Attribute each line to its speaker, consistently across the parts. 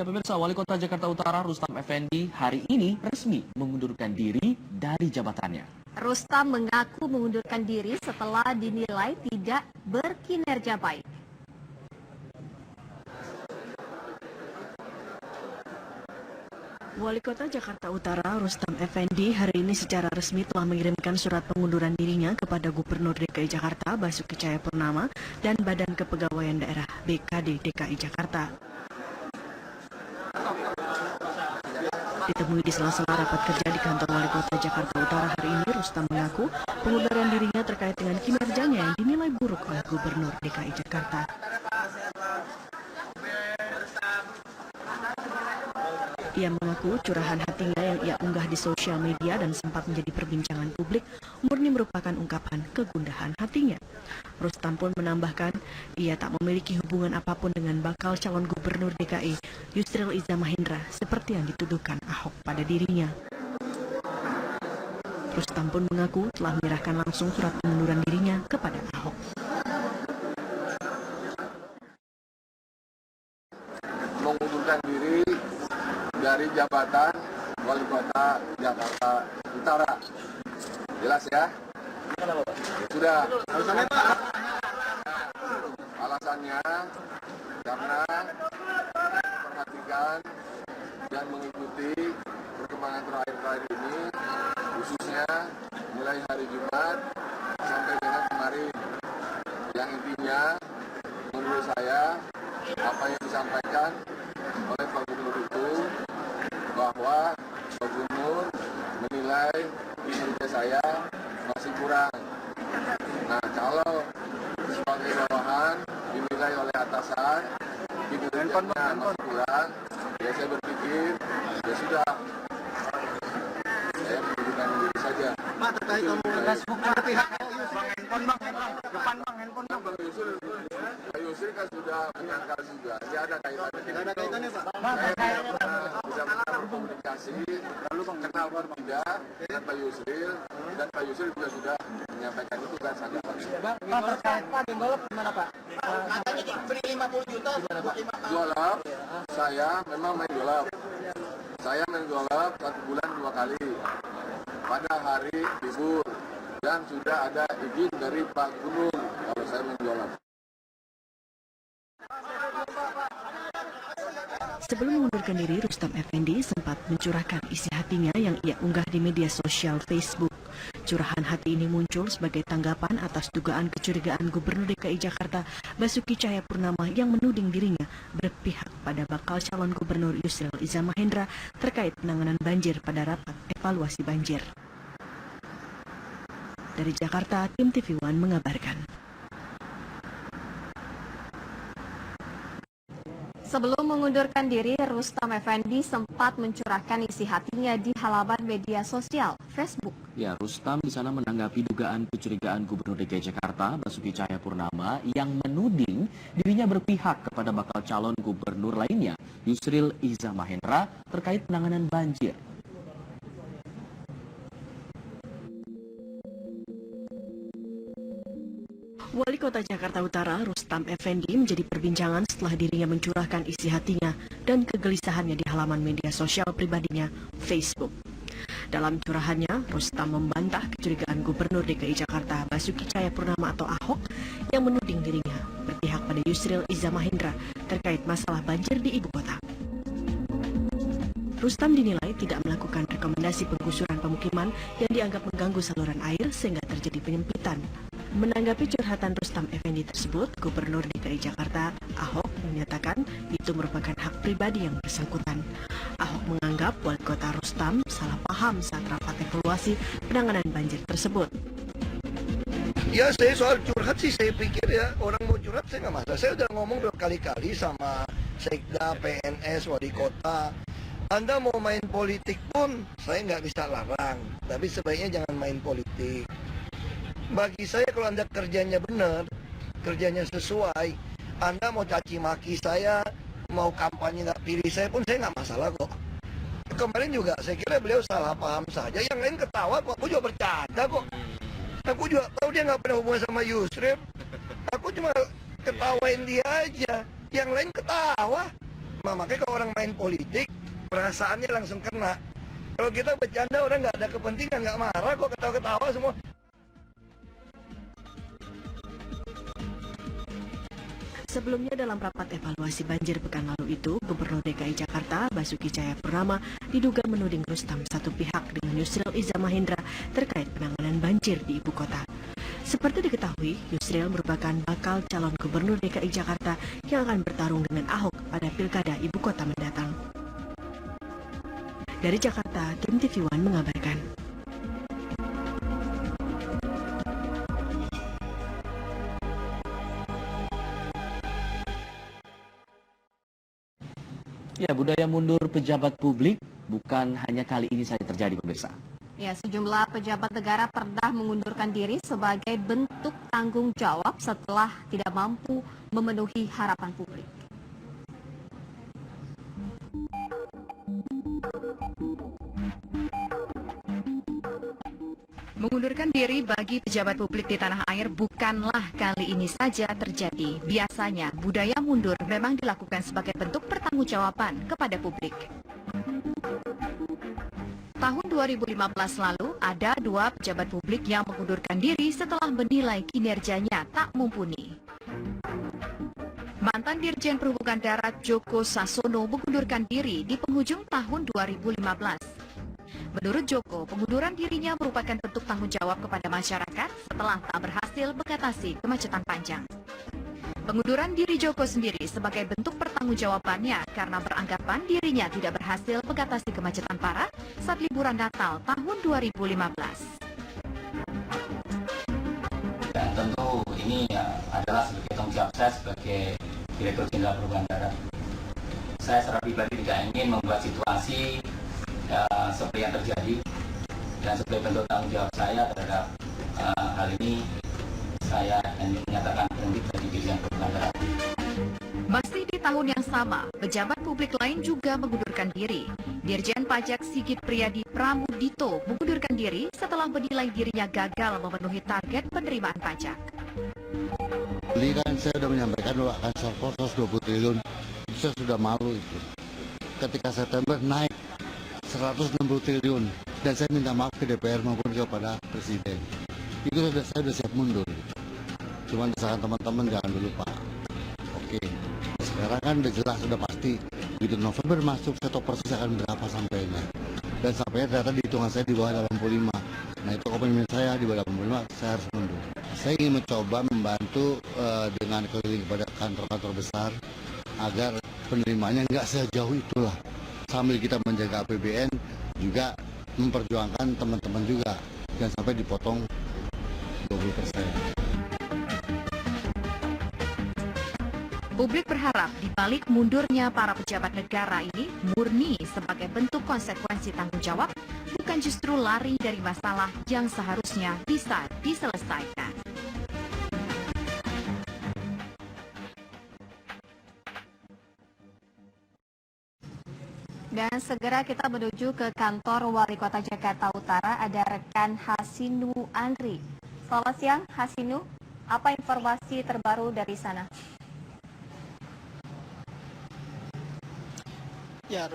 Speaker 1: Ya pemirsa, Wali Kota Jakarta Utara Rustam Effendi hari ini resmi mengundurkan diri dari jabatannya.
Speaker 2: Rustam mengaku mengundurkan diri setelah dinilai tidak berkinerja baik.
Speaker 3: Wali Kota Jakarta Utara Rustam Effendi hari ini secara resmi telah mengirimkan surat pengunduran dirinya kepada Gubernur DKI Jakarta Basuki Cahayapurnama dan Badan Kepegawaian Daerah BKD DKI Jakarta. Ditemui di sela-sela rapat kerja di kantor Wali Kota Jakarta Utara hari ini, Rustam mengaku pengunduran dirinya terkait dengan kinerjanya yang dinilai buruk oleh Gubernur DKI Jakarta. Ia mengaku curahan hatinya yang ia unggah di sosial media dan sempat menjadi perbincangan publik murni merupakan ungkapan kegundahan hatinya. Rustam pun menambahkan, ia tak memiliki hubungan apapun dengan bakal calon gubernur DKI, Yusril Iza Mahendra, seperti yang dituduhkan Ahok pada dirinya. Rustam pun mengaku telah menyerahkan langsung surat pengunduran dirinya kepada Ahok.
Speaker 4: Mengundurkan diri dari jabatan Wali Kota Jakarta Utara. Jelas ya? Sudah. Alasannya Pak? Alasannya karena perhatikan dan mengikuti perkembangan terakhir ini, khususnya mulai hari Jumat sampai dengan kemarin. Yang intinya menurut saya apa yang disampaikan oleh Pak Gubernur itu bahwa Pak Gubernur menilai kinerja saya masih kurang. Nah, kalau sebagai bawahan dinilai oleh atasan kinerjanya masih kurang, ya saya berpikir ya sudah, saya mengundurkan diri saja.
Speaker 5: Pak, terkait komunikasi dengan pihak handphone bang.
Speaker 4: Pak Yusril kan sudah menyangkal juga, dia ada kaitannya.
Speaker 5: Tidak ada kaitannya Pak.
Speaker 4: Bisa berkomunikasi, lalu kenal tidak dengan Pak Yusril, dan Pak Yusril juga sudah menyampaikan itu kan anggapannya.
Speaker 5: Pak, terkait Pak di golf gimana Pak? Katanya beri 50 juta.
Speaker 4: Golf, saya memang main golf. Saya main golf 1 bulan 2 kali pada hari libur, dan sudah ada izin dari Pak Gubernur kalau saya main golf.
Speaker 3: Sebelum mengundurkan diri, Rustam Effendi sempat mencurahkan isi hatinya yang ia unggah di media sosial Facebook. Curahan hati ini muncul sebagai tanggapan atas dugaan kecurigaan Gubernur DKI Jakarta Basuki Cahayapurnama yang menuding dirinya berpihak pada bakal calon gubernur Yusril Iza Mahendra terkait penanganan banjir pada rapat evaluasi banjir. Dari Jakarta, tim TV One mengabarkan.
Speaker 2: Sebelum mengundurkan diri, Rustam Effendi sempat mencurahkan isi hatinya di halaman media sosial Facebook.
Speaker 1: Ya, Rustam di sana menanggapi dugaan kecurigaan Gubernur DKI Jakarta Basuki Cahayapurnama yang menuding dirinya berpihak kepada bakal calon gubernur lainnya, Yusril Iza Mahendra, terkait penanganan banjir.
Speaker 3: Wali Kota Jakarta Utara Rustam Effendi menjadi perbincangan setelah dirinya mencurahkan isi hatinya dan kegelisahannya di halaman media sosial pribadinya, Facebook. Dalam curahannya, Rustam membantah kecurigaan Gubernur DKI Jakarta Basuki Cahayapurnama atau Ahok yang menuding dirinya berpihak pada Yusril Iza Mahendra terkait masalah banjir di ibu kota. Rustam dinilai tidak melakukan rekomendasi penggusuran pemukiman yang dianggap mengganggu saluran air sehingga terjadi penyempitan. Menanggapi curhatan Rustam Effendi tersebut, Gubernur DKI Jakarta, Ahok, menyatakan itu merupakan hak pribadi yang bersangkutan. Ahok menganggap Wali Kota Rustam salah paham saat rapat evaluasi penanganan banjir tersebut.
Speaker 6: Ya, saya soal curhat sih, saya pikir ya, orang mau curhat saya nggak masalah. Saya udah ngomong berkali-kali sama Sekda, PNS, Wali Kota. Anda mau main politik pun, saya nggak bisa larang. Tapi sebaiknya jangan main politik. Bagi saya kalau Anda kerjanya benar, kerjanya sesuai, Anda mau caci maki saya, mau kampanye nggak pilih saya pun saya nggak masalah kok. Kemarin juga saya kira beliau salah paham saja, yang lain ketawa kok, aku juga bercanda kok. Aku juga tahu dia nggak pernah hubungan sama Yusril, aku cuma ketawain dia aja, yang lain ketawa. Nah, makanya kalau orang main politik, perasaannya langsung kena. Kalau kita bercanda orang nggak ada kepentingan, nggak marah kok, ketawa-ketawa semua.
Speaker 3: Sebelumnya dalam rapat evaluasi banjir pekan lalu itu, Gubernur DKI Jakarta Basuki Cahayapurnama diduga menuding Rustam satu pihak dengan Yusril Iza Mahendra terkait penanganan banjir di ibu kota. Seperti diketahui, Yusril merupakan bakal calon Gubernur DKI Jakarta yang akan bertarung dengan Ahok pada Pilkada ibu kota mendatang. Dari Jakarta, Kim TV One mengabarkan.
Speaker 1: Ya, budaya mundur pejabat publik bukan hanya kali ini saja terjadi, pemirsa.
Speaker 2: Ya, sejumlah pejabat negara pernah mengundurkan diri sebagai bentuk tanggung jawab setelah tidak mampu memenuhi harapan publik.
Speaker 7: Mengundurkan diri bagi pejabat publik di tanah air bukanlah kali ini saja terjadi. Biasanya, budaya mundur memang dilakukan sebagai bentuk pertanggungjawaban kepada publik. Tahun 2015 lalu, ada 2 pejabat publik yang mengundurkan diri setelah menilai kinerjanya tak mumpuni. Mantan Dirjen Perhubungan Darat Joko Sasono mengundurkan diri di penghujung tahun 2015. Menurut Joko, pengunduran dirinya merupakan bentuk tanggung jawab kepada masyarakat setelah tak berhasil mengatasi kemacetan panjang. Pengunduran diri Joko sendiri sebagai bentuk pertanggungjawabannya karena beranggapan dirinya tidak berhasil mengatasi kemacetan parah saat liburan Natal tahun 2015.
Speaker 8: Dan tentu ini adalah sebagai tanggung jawab saya sebagai Direktur Jenderal Perhubungan Darat. Saya secara pribadi tidak ingin membuat situasi seperti yang terjadi, dan sebagai bentuk tanggung jawab saya terhadap hal ini, saya ingin menyatakan berhenti dari Dirjen Perhubungan Darat.
Speaker 7: Masih di tahun yang sama, pejabat publik lain juga mengundurkan diri. Dirjen Pajak Sigit Priyadi Pramudito mengundurkan diri setelah menilai dirinya gagal memenuhi target penerimaan pajak.
Speaker 9: Beli kan saya sudah menyampaikan bahwa akan shortfall 120 triliun. Saya sudah malu itu. Ketika September naik 160 triliun dan saya minta maaf ke DPR maupun kepada Presiden. Itu saya sudah siap mundur. Cuma misalkan teman-teman jangan dulu Pak. Oke, sekarang kan udah jelas, sudah pasti. Begitu November masuk, saya tahu persis akan berapa sampainya. Dan sampainya ternyata di hitungan saya di bawah 85. Nah itu komitmen saya di bawah 85, saya harus mundur. Saya ingin mencoba membantu dengan keliling kepada kantor-kantor besar agar penerimanya nggak sejauh itulah. Sambil kita menjaga APBN, juga memperjuangkan teman-teman juga. Jangan sampai dipotong 20%.
Speaker 7: Publik berharap di balik mundurnya para pejabat negara ini murni sebagai bentuk konsekuensi tanggung jawab, bukan justru lari dari masalah yang seharusnya bisa diselesaikan.
Speaker 2: Dan segera kita menuju ke kantor Wali Kota Jakarta Utara, ada rekan Hasinu Andri. Selamat siang Hasinu, apa informasi terbaru dari sana?
Speaker 5: Ya,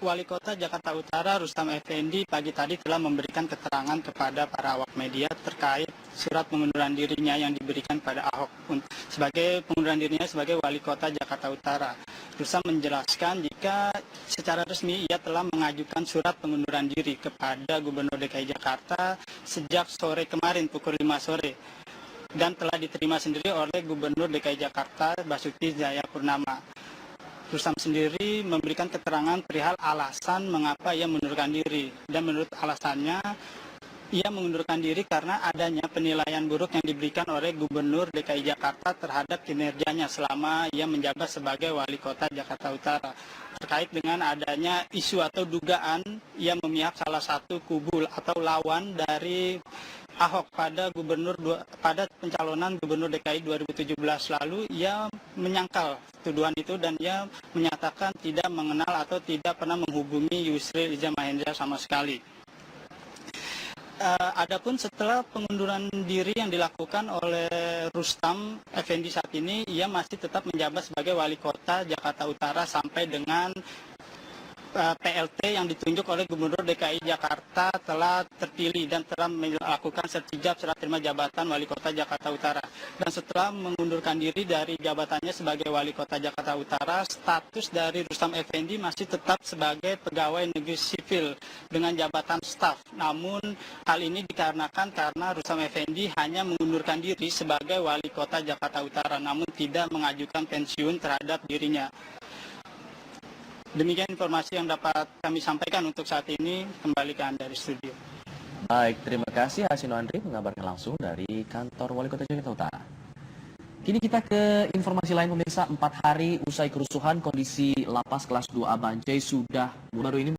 Speaker 5: Wali Kota Jakarta Utara Rustam Effendi pagi tadi telah memberikan keterangan kepada para awak media terkait surat pengunduran dirinya yang diberikan pada Ahok sebagai pengunduran dirinya sebagai Wali Kota Jakarta Utara. Rustam menjelaskan jika secara resmi ia telah mengajukan surat pengunduran diri kepada Gubernur DKI Jakarta sejak sore kemarin pukul 5 sore dan telah diterima sendiri oleh Gubernur DKI Jakarta Basuki Cahayapurnama. Rustam sendiri memberikan keterangan perihal alasan mengapa ia mengundurkan diri, dan menurut alasannya ia mengundurkan diri karena adanya penilaian buruk yang diberikan oleh Gubernur DKI Jakarta terhadap kinerjanya selama ia menjabat sebagai Wali Kota Jakarta Utara, terkait dengan adanya isu atau dugaan ia memihak salah satu kubu atau lawan dari Ahok pada pencalonan Gubernur DKI 2017 lalu. Ia menyangkal tuduhan itu dan ia menyatakan tidak mengenal atau tidak pernah menghubungi Yusril Iza Mahendra sama sekali. Adapun setelah pengunduran diri yang dilakukan oleh Rustam Effendi saat ini, ia masih tetap menjabat sebagai Wali Kota Jakarta Utara sampai dengan PLT yang ditunjuk oleh Gubernur DKI Jakarta telah terpilih dan telah melakukan sertijab serah terima jabatan Wali Kota Jakarta Utara. Dan setelah mengundurkan diri dari jabatannya sebagai Wali Kota Jakarta Utara, status dari Rustam Effendi masih tetap sebagai pegawai negeri sipil dengan jabatan staf. Namun hal ini dikarenakan karena Rustam Effendi hanya mengundurkan diri sebagai Wali Kota Jakarta Utara, namun tidak mengajukan pensiun terhadap dirinya. Demikian informasi yang dapat kami sampaikan untuk saat ini. Kembali ke Anda dari studio.
Speaker 1: Baik, terima kasih Hasino Andri mengabarkan langsung dari kantor Wali Kota Jakarta Utara. Kini kita ke informasi lain pemirsa. 4 hari usai kerusuhan, kondisi lapas kelas 2A Bancai sudah baru ini